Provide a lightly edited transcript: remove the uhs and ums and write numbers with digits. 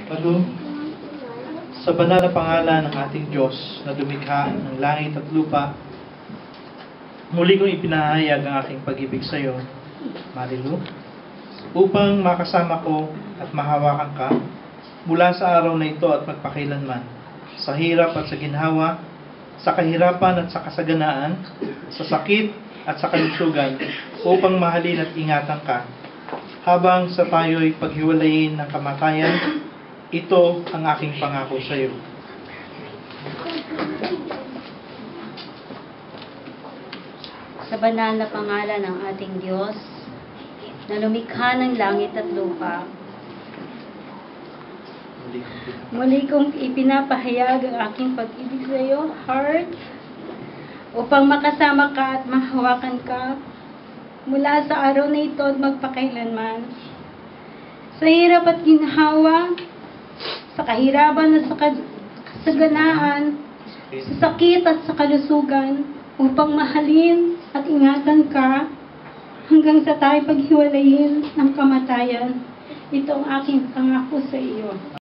Ano? Sa banal na pangalan ng ating Diyos na lumikha ng langit at lupa, muli kong ipinahayag ang aking pag-ibig sa iyo, Marilu, upang makasama ko at mahawakan ka mula sa araw na ito at magpakailanman, sa hirap at sa ginhawa, sa kahirapan at sa kasaganaan, sa sakit at sa kalusugan, upang mahalin at ingatan ka, habang sa tayo'y paghiwalayin ng kamatayan. Ito ang aking pangako sa iyo. Sa banal na pangalan ng ating Diyos, na lumikha ng langit at lupa, muli kong ipinapahayag ang aking pag-ibig sa iyo, heart, upang makasama ka at mahawakan ka mula sa araw na ito at magpakailanman. Sa hirap at ginhawa, sa kahirapan at sa kasaganaan, sa sakit at sa kalusugan, upang mahalin at ingatan ka hanggang sa tayo paghiwalayin ng kamatayan. Ito ang aking pangako sa iyo.